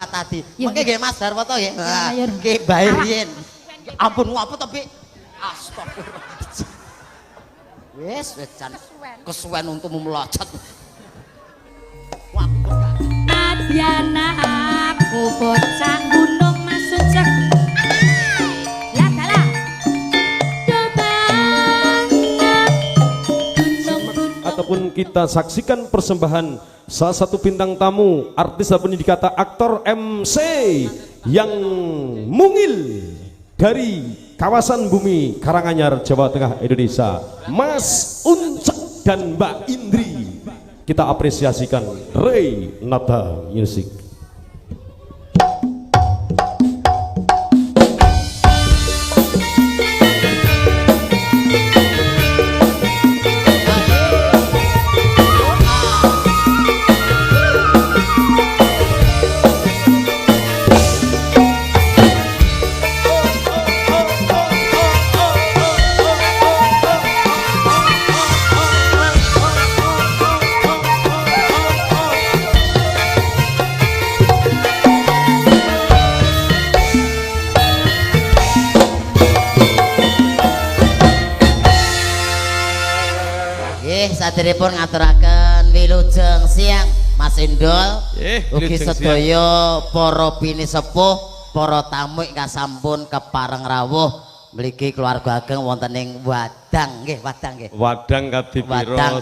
tadi. Mengke nggih Mas Darwoto nggih. Ya, Nggih bae riyen. Ampun apa to, Bi? Astagfirullah. Wis jan kesuwen untukmu melocot. Wah, Adiana aku bocah gunung masuk cek. Lah dalah. Coba ataupun kita saksikan persembahan salah satu bintang tamu artis ataupun dikata aktor MC yang mungil dari kawasan Bumi Karanganyar Jawa Tengah Indonesia, Mas Uncek dan Mbak Indri. Kita apresiasikan Ray Nata Music. Saderipun ngaturaken wilujeng siang Mas Endol ugi sedaya para pinisepuh para tamu ingkang sampun kepareng rawuh mligi keluarga ageng wonten ing Wadang nggih Wadang nggih Wadang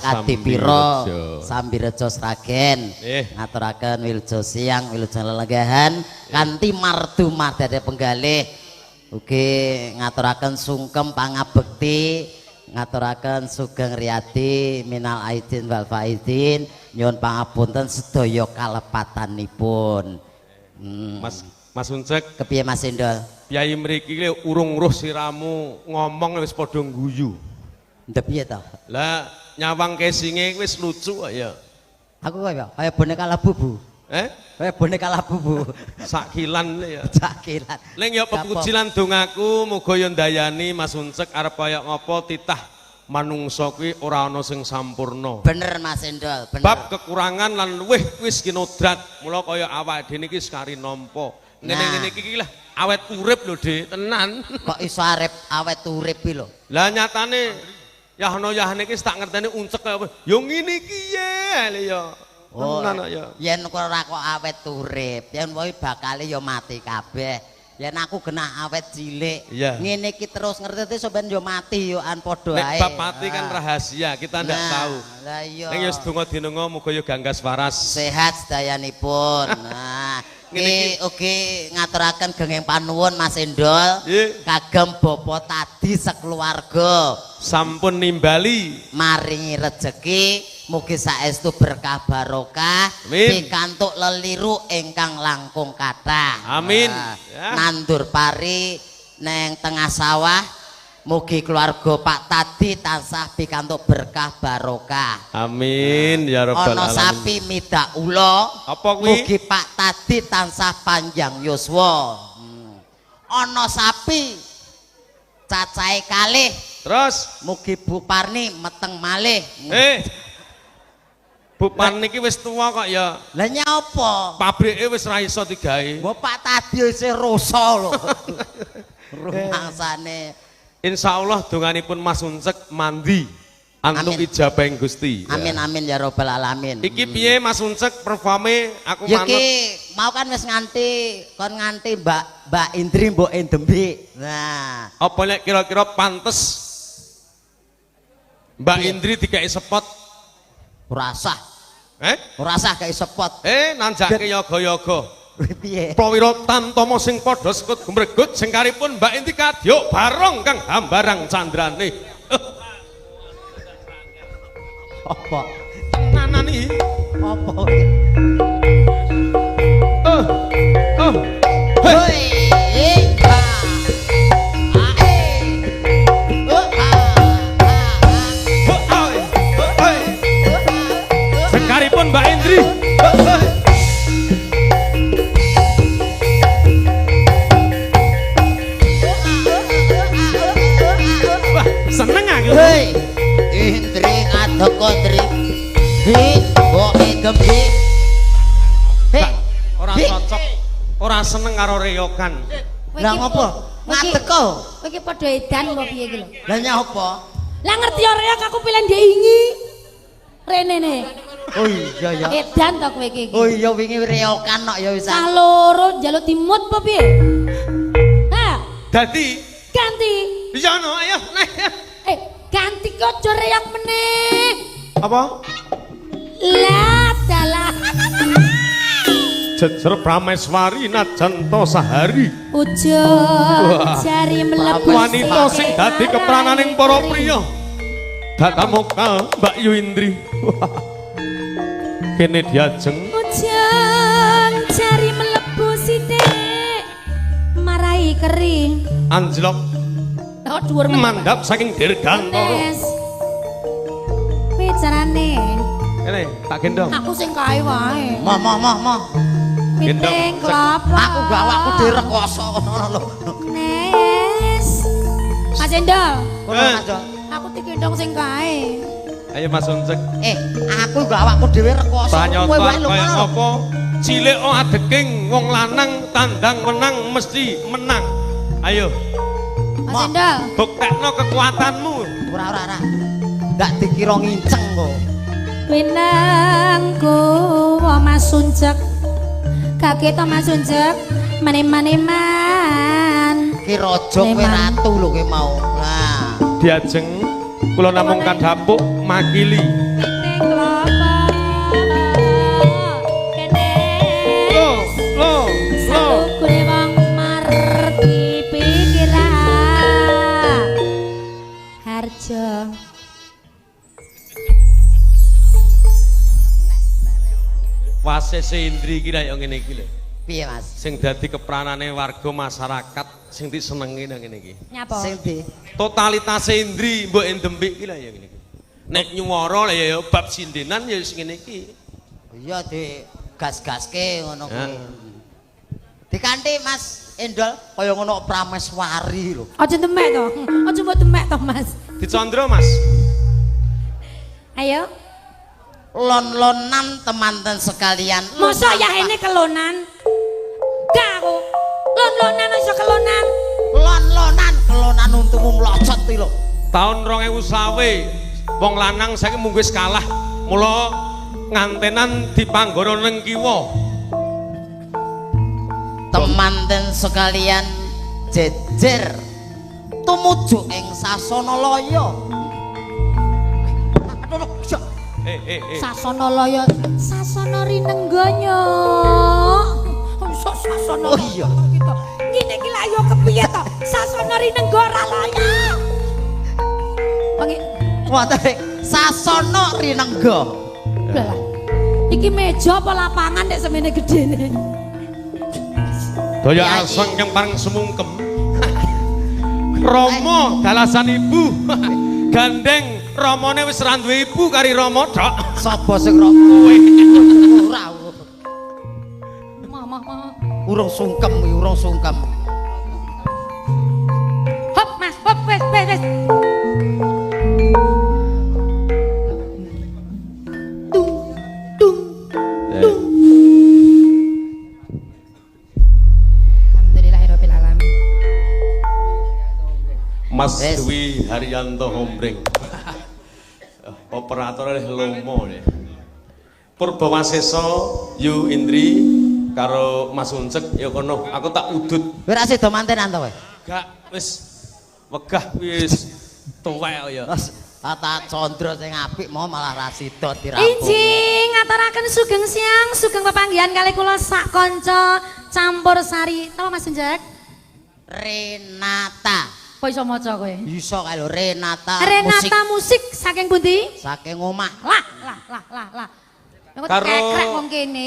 Kadipiro Sambirejo Sragen ngaturaken wilujeng siang wilujeng lelenggahan kanthi mardu mardhane penggalih ugi ngaturaken sungkem pangabekti ngaturaken sugeng riyadi minal aidin wal faidin nyuwun pangapunten sedaya kalepatanipun. Mas Uncek kepiye Mas Endol? Kyai mriki urung ruh siramu ngomong wis padha guyu. Ndep piye to? Lah nyawang kesinge wis lucu ya. Aku kaya boneka labubu. Kaya boneka labubu. Sakilan ya. Sakilan. Ling ya pepujilan dongaku muga ya ndayani Mas Uncek arep kaya ngapa titah manungsa kuwi ora ana sing sampurna. Bener Mas Endol, bener. Bab kekurangan lan luwih wis kinodrat. Mula kaya awake dhewe iki sekari nampa. Ngene-ngene iki lah awet urip lho, Dik, tenan. Kok iso arep awet urip iki lho. Lah nyatane yahne iki tak ngerteni Uncek kaya apa. Ya ngene iki ya. Tenan ya. Yen ora kok awet urip, yen wae bakale ya mati kabeh. Yen aku genah awet cilik, ngene iki terus ngerti sampean yo mati yo an padha ae. Nek bab mati kan rahasia, kita ndak tahu. Lah iya. Ning yo sedonga dinenga muga yo ganggas waras. Sehat sedayanipun. Nah, iki ugi ngaturaken genging panuwun Mas Endol kagem bapa tadi sekeluarga sampun nimbali maringi rejeki mugi saestu berkah barokah pikantuk leliru ingkang langkung kathah. Amin. Nandur pari neng tengah sawah mugi keluarga Pak Tadi tansah pikantuk berkah barokah. Amin ya rabbal alamin. Ana sapi midak ula apa kuwi? Mugi Pak Tadi tansah panjang yuswa. Ana sapi cacahe kalih terus mugi Bu Parni meteng malih. Bu Parni iki wis tuwa kok ya. Lah nyapa? Pabrike wis ra iso digawe. Mbok Pak Tadi isih rosa lho. Rumangsane. Insyaallah donganipun Mas Uncek mandi antuk ijabahing Gusti. Amin amin ya rabbal alamin. Iki piye Mas Uncek performe aku manut. Iki mau kan wis nganti Mbak Indri mbok endembe. Nah, apa nek kira-kira pantes Mbak Indri dikai spot? Ora sah. Ora sah gawe spot. Nanjake yoga-yoga. Piye? Prawira Tantomo sing padha sekut gumregut sing karipun Mbak Indri kadya barong kang hambarang candrane. Apa? Tenanan iki. Apa? Hei. Sing karipun Mbak Indri. Seneng aku. Hei, Indri ngadeg Indri. Di, mbok gembi. ora seneng karo reyokan. Lah ngopo? Ngadeg kok. Kowe iki padha edan apa piye iki lho? Lah nyapa? Lah ngerti ora reok aku pilih ndek ingi. Rene ne. Oh iya ya. Edan to kowe iki. Oh iya wingi reyokan kok ya wis. Cah loro njaluk dimut apa piye? Ha, Dadi ganti. iya no ayo naik. Ganti kok aja reok meneh. Apa? Lah dalah. Jejer prameswari najanto sahari. Ujo jari mlebu Wanita sing dadi keprananing para priya. Datamoka Mbak Yuindri. Kene diajeng. Ujo jari mlebu sithik. Marai keri. Anjlok Oh dhuwur mandhap saking Dirgantara. Nes. Bicarane. Kene tak gendong. Aku sing kae wae. Mah. Piting kelapa. Aku gak awakku direkoso ngono lho. Nes. Mas Endol. Kono aja. Aku digendong sing kae. Ayo Mas Uncek. Aku gak awakku dhewe rekoso. Banyak Kowe wae lho. kaya apa? Cilik adeking wong lanang tandang menang mesti menang. Ayo, Mas Endol. buktekno kekuatanmu. Ora. Gak dikira nginceng kok. Winangku Mas Uncek. Gak ketok Mas Uncek. Mane-mane-man. Ki raja kowe ratu lho kowe mau. Lah, Diajeng kula namung kadhapuk makili. Piting kelapa. Kene. Lo. Salukune wong marti pikiran. Harjo. Wasese Indri iki kaya ngene iki lho. piye Mas? Sing dadi kepranane warga masyarakat sing disenengi nang ngene iki. Nyapa? Sing di Totalitase Indri mbok endemik iki lho ya ngene iki. Nek nyuwara lah ya bab sindenan ya sing ngene iki. iya di gas-gaske ngono Ya. kuwi. Dikanthi Mas Endol kaya ngono prameswari lho. Aja demek to. Aja mbok demek to, Mas. Dicandra Mas. Ayo. Lon-lonan teman-teman sekalian. Masa ya ini kelonan? Gak aku. Lon-lonan iso kelonan. Kelonan untukmu mlocot iki lho. Tahun 2020 wong lanang saiki mung wis kalah. Mula ngantenan dipanggara ning kiwa. Teman-teman sekalian jejer tumuju ing Sasana Laya. Sasana Laya, Sasana Rinenggonya. Sok Sasana. Oh iya. Ngene iki lak yo kepiye to? Sasana Rinenggora Laya. Pangi Wonten Sasana Rinengga. lah. Iki meja apa lapangan nek semene gedene? Daya aseng yang paling semungkem. Romo dalasan ibu. Gandeng Romone wis ra duwe ibu kari Romo tok. Sapa sing ro kowe? Ora. Mama. Urung sungkem, urung sungkem. Hop Mas, hop wes. Alhamdulillahirabbil alamin. Mas Yes. Dwi Haryanto Hombreng. Operator Lomo deh. Purbawasesa Yu Indri karo Mas Uncek ya kono. Aku tak udut. Kowe ra sida mantenan to kowe? Gak wis wegah wis tuwek ya. Terus tata condro sing apik mau malah ra sida dirampung. Injing ngaturaken sugeng siang, sugeng pepanggihan kali kula sak kanca campur sari. Napa Mas Uncek? Renata. Kok iso maca kowe? Iso kae lho Renata. Renata musik saking pundi? Saking omah. Lah.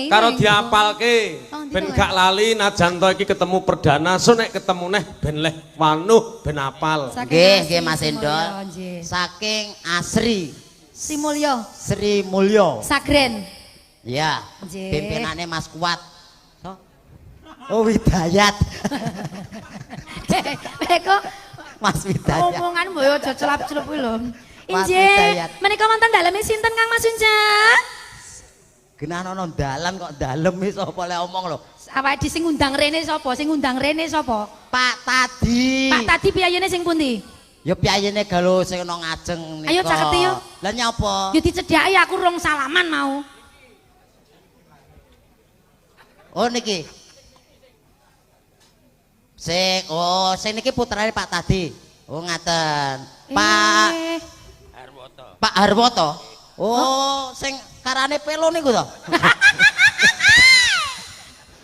Karo diapalke ben gak lali najan to iki ketemu perdana so nek ketemu neh ben leh wanuh ben apal. Nggih Mas Endol. Saking Asri Sri Mulyo, Sri Mulyo. Sagren. Ya, Nggih. pimpinane Mas Kuat. So? Oh Widayat. Eko Mas Widayat. omongan mbok aja celap-celup kuwi lho. Mas Injih, Hidayat. menika wonten daleme sinten Kang Mas Uncek? Genah ana dalan kok dalem sapa lek omong lho. Awake sing ngundang rene sapa? Sing ngundang rene sapa? Pak Tadi. Pak Tadi piyayene sing pundi? Ya piyayene galo sing ana ngajeng nika. Ayo caketi yo. Lah nyapa? Yo dicedhaki aku rong salaman mau. Oh niki. Sing niki putrane Pak Tadi. Oh ngaten. Pak Harwoto. Pak Harwoto. Oh, sing karane pelo niku to.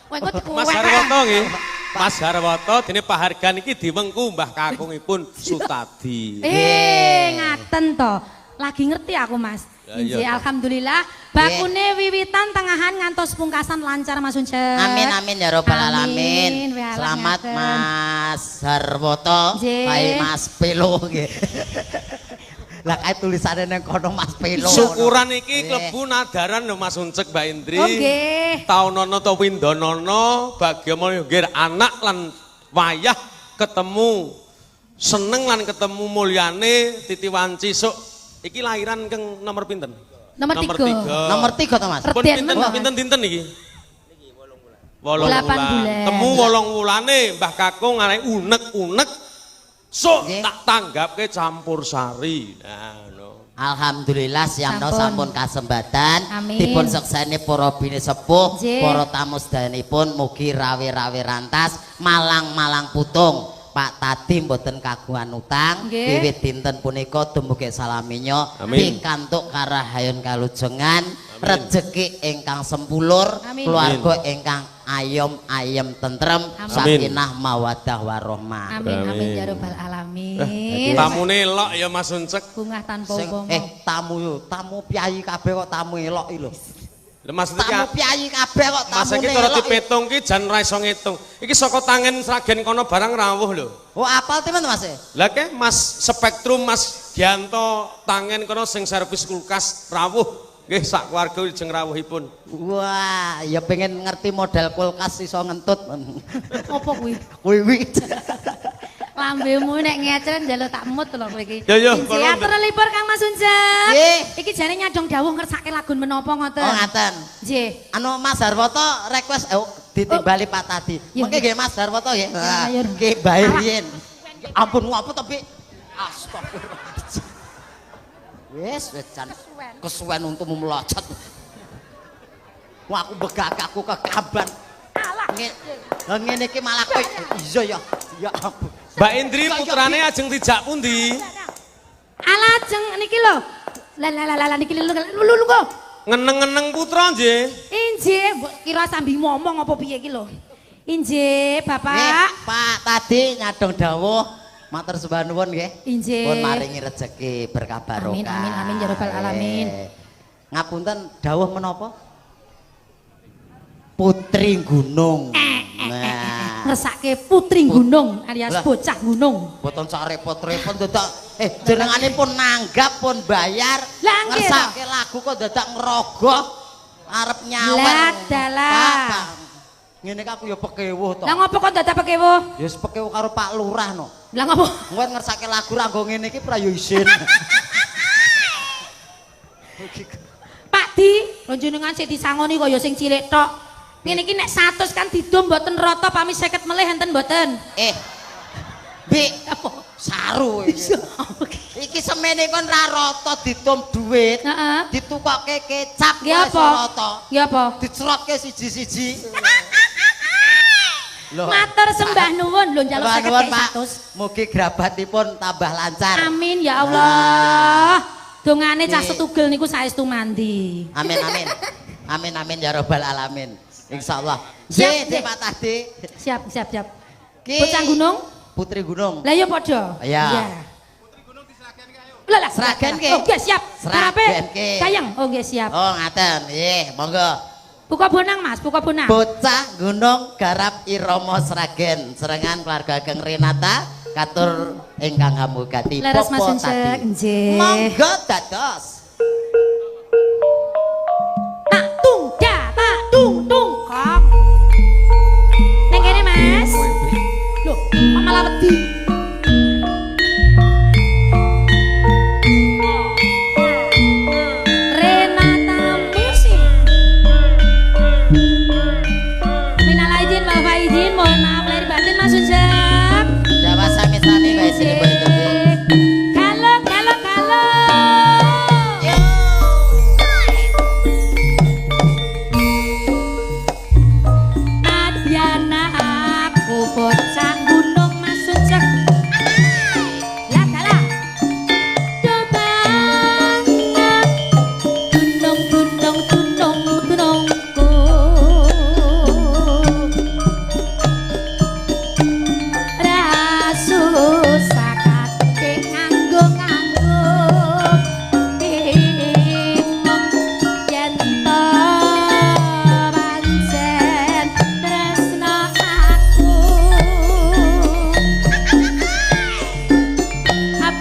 Kowe kok Mas Harwoto nggih. Mas Harwoto dene pahargan iki diwengku Mbah Kakungipun Sutadi. Ngaten to. Lagi ngerti aku, Mas. Ya, Inji iya. alhamdulillah bakune wiwitan tengahan ngantos pungkasan lancar Mas Uncek. Amin amin ya robbal Amin, alamin. ya Allah, Selamat ngaten. Mas Harwoto, Nggih. bae Mas Pelo nggih. Lah kae tulisane nang kono Mas Pelo. Syukuran iki Nggih. klebu nadaran lho Mas Uncek Mbak Indri. Oh nggih. Taunana ta windanana bagaimana nggih anak lan wayah ketemu seneng lan ketemu mulyane Titi Wanci sok iki lahiran keng nomor pinten? Nomor 3. Nomor 3 to Mas. Pun Perden pinten men, Mas. pinten dinten iki? 8 8 bulan. bulan. Temu 8 wulane Mbah Kakung arek unek-unek sok Nggih. tak tanggapke campur sari. Nah, no. Alhamdulillah siamno Sampun. sampun kasembatan Amin. dipun sekseni para bini sepuh, Nggih. para tamu sedayanipun mugi rawi-rawi rantas, malang-malang putung. Pak Tadi mboten kagungan utang, Nggih. wiwit dinten punika dumugi salaminyo Amin. pikantuk karahayon kalujengan, rejeki ingkang sempulur, Amin. keluarga ingkang ayem tentrem, Amin. sakinah mawaddah warahmah. Amin amin Amin. ya rabbal alamin. Tamune elok ya Mas Uncek. Bungah tanpa Sing upama. tamu piyai kabeh kok tamu elok iki lho. Lha Mas iki Tamu piyai kabeh kok Mas tamu iki cara dipetung ki jan ra iso ngitung. Iki saka tangan Sragen kono barang rawuh lho. Oh apal temen Mas. Lah ke Mas Spektrum Mas Gianto tangan kono sing servis kulkas rawuh. Nggih sak keluarga jeng rawuhipun. Wah, ya pengen ngerti model kulkas iso ngentut. Apa kuwi? Kuwi. Lambemu nek ngecen njaluk tak mut lho kowe iki. Ya, ya, Inji, kula, atur libur Kang Mas Uncek. Nggih. Iki jane nyadong dawuh ngersake lagu menapa ngoten. Oh ngaten. Nggih. Anu Mas Harwoto request ditimbali Pak Tadi. Iya. Mengke nggih Mas Harwoto nggih. Ya, ya. Nggih bae riyen. Ampun ngapa tapi astagfirullah. Wis jan kesuwen untukmu melocot. Wah aku begak aku kekamban. Ngene iki malah kowe iya ya. Ya ampun. Mbak Indri putrane ajeng dijak pundi? Alajeng niki lho. Lah niki lho kok. Ngeneng-ngeneng putra nggih. Injih, mbok kira sambi ngomong apa piye iki lho. Injih, Nggih, Bapak. Pak Tadi nyadong dawuh matur sembah nuwun nggih. Injih. Pun maringi rezeki berkah barokah. Amin, amin, amin, ya rabbal alamin. Ngapunten dawuh menapa? Putri Gunung. Nah, Ngersake putri gunung alias Lah. bocah gunung. boten sak repot-repot dadak jenenganipun nanggap pun bayar. Lah, nggih, Ngersake lagu kok dadak ngerogoh arep nyawer. Lah, dalah. Bapak, ngene iki aku ya pekewuh to. Lah ngopo kok dadak pekewuh? Ya wis pekewuh karo Pak Lurah no. Lah ngopo? Engko ngersake lagu ra nggo ngene iki pra yo isin. Pak Di, njenengan sik disangoni kaya sing cilik tok. Ngene iki nek 100 kan didum mboten rata pami 50 melih enten mboten. Bi, Apa? saru iki. Iki semene kon ra rata ditum duit. Heeh. Ditukokke kecap Nggih wae apa? rata. Nggih apa? Dicerotke siji-siji. Loh. Matur sembah nuwun lho njaluk Sembah 50 nuwun, kek Pak. 100. Mugi grabatipun tambah lancar. Amin ya Allah. Dongane cah Nggih. setugel niku saestu mandi. Amin amin. Amin amin ya robbal alamin. Insyaallah. Siap, Nggih, nggih. Pak Tadi. Siap, siap, siap. Ki- Bocah gunung? Putri Gunung. Lah ya padha. Iya. Lah Seragen ke? Oh, nggih siap. Seragen Karepe ke? Kayang. Oh nggih siap. Oh, ngaten. Nggih, monggo. Buka bonang Mas, buka bonang. Bocah Gunung garap irama Sragen. Serengan keluarga Geng Renata katur ingkang hamugati Leres Mas Popo Uncek. Tadi. Nggih. Monggo dados. Tak tung da, tak tung tung kong. Neng kene Mas. Loh, kok malah wedi. Renata musik. izin mohon maaf lahir batin Mas Ujang. Jawa sami-sami bae sini bae tembe. Kalau kalau Adiana aku bocah gunung Mas Ujang. Lah dalah. Coba gunungku. Rasusah kate nganggo bingung yen to pancen tresno aku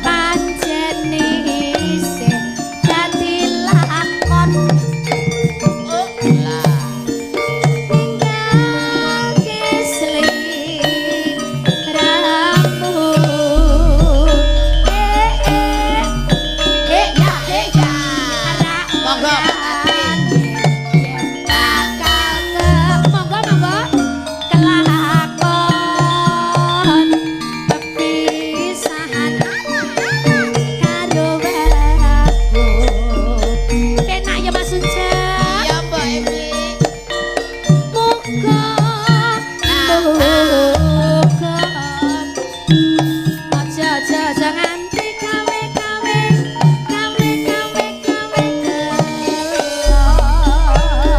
pancen isih dadi lakon Lah. Iya Mbak Evi.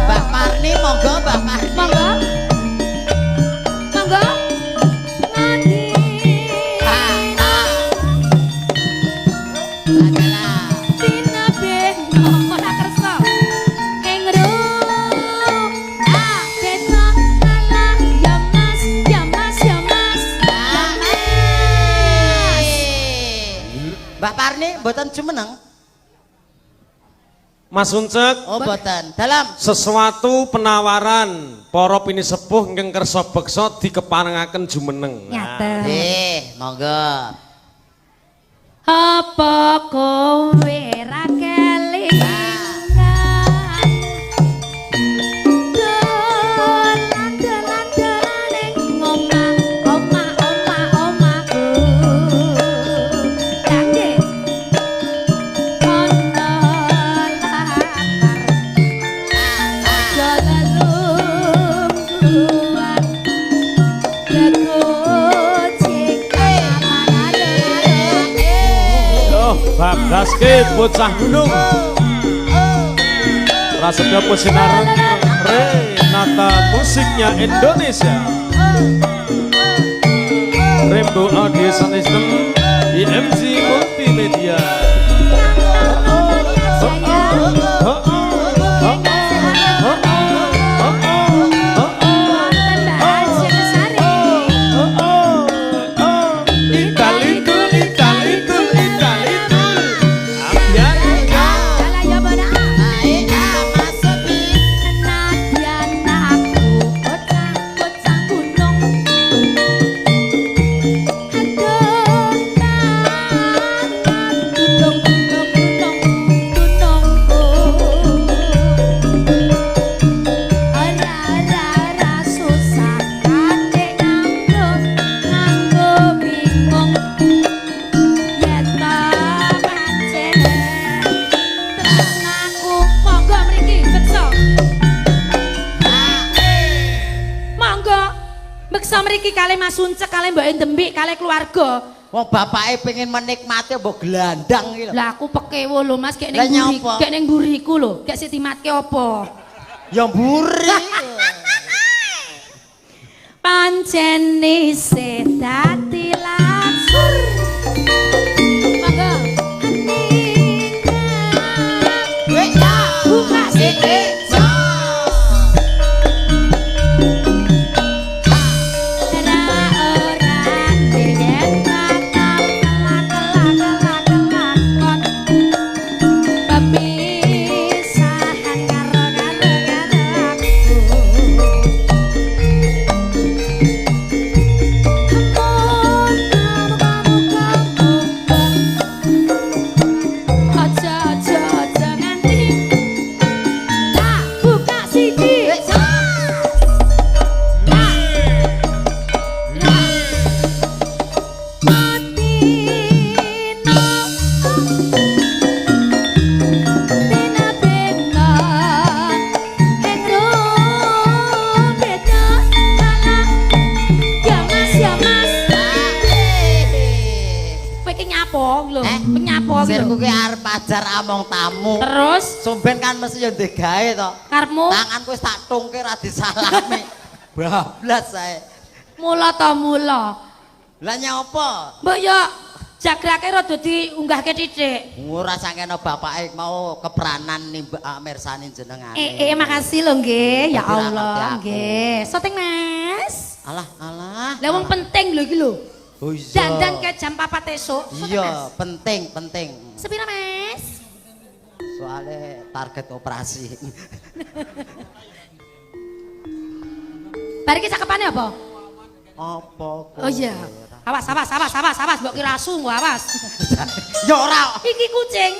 Mbak Marni monggo Mbak Marni. Adalah. Mbak Parni mboten jumeneng. Mas Uncek, Oh mboten. Dalam sesuatu penawaran para pinisepuh ingkang kersa beksa dikeparengaken jumeneng. Nyata. monggo. Apa kowe ra kelingan dolan-dolan ning omahku Dangge ono latar jalan lungguhan gegocek Oh, bagaske bocah gunung. Prasetyo Pusinar Renata musiknya Indonesia. Rainbow Audio Sound System IMG Multimedia. Mriki kalih Mas Uncek kalih Mbak Endembik kalih keluarga. Wong bapake pengen menikmati mbok gelandang iki lho. Lah aku pekewo lho Mas kek Lah ning buri, nyapa? kek ning buriku lho. Kek sik dimatke apa? Ya mburi. Pancen isih dadi langsur. Monggo. Wek ya. Buka sithik. lho? Penyapa ki Sirku lho. ki arep ajar among tamu. Terus Sumben kan mesti yo ndek gawe to. karepmu Tanganku wis tak tungke ra disalami. Bablas sae. mula ta mula. Lah nyapa? Mbok yo jagrake rada diunggahke titik. Ora sangkene bapake mau keperanan nimbak mirsani jenengane. Makasih lho nggih. Ya Tapi ra ngerti Allah aku. nggih. Soting Mas. Alah. Lah wong penting lho iki lho. Oh iya. Dandan ke jam 4 esuk. Soting, Iya, Mas. penting. Sepira Mas? Soale target operasi. Bariki cakepane apa? Apa kok? Oh iya. Awas mbok kira asu engko awas. Ya ora. Iki kucing.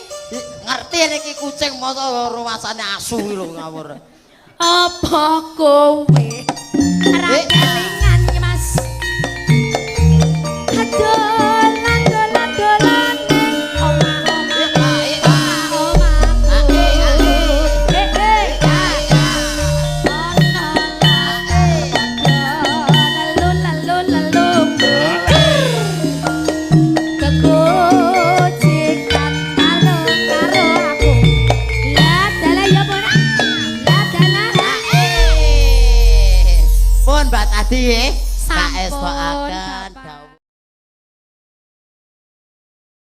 Ngerti iki kucing masa rumasane asu iki lho ngawur. Apa kowe ora kelingan ya Mas? Dolan Pun Mbak tadi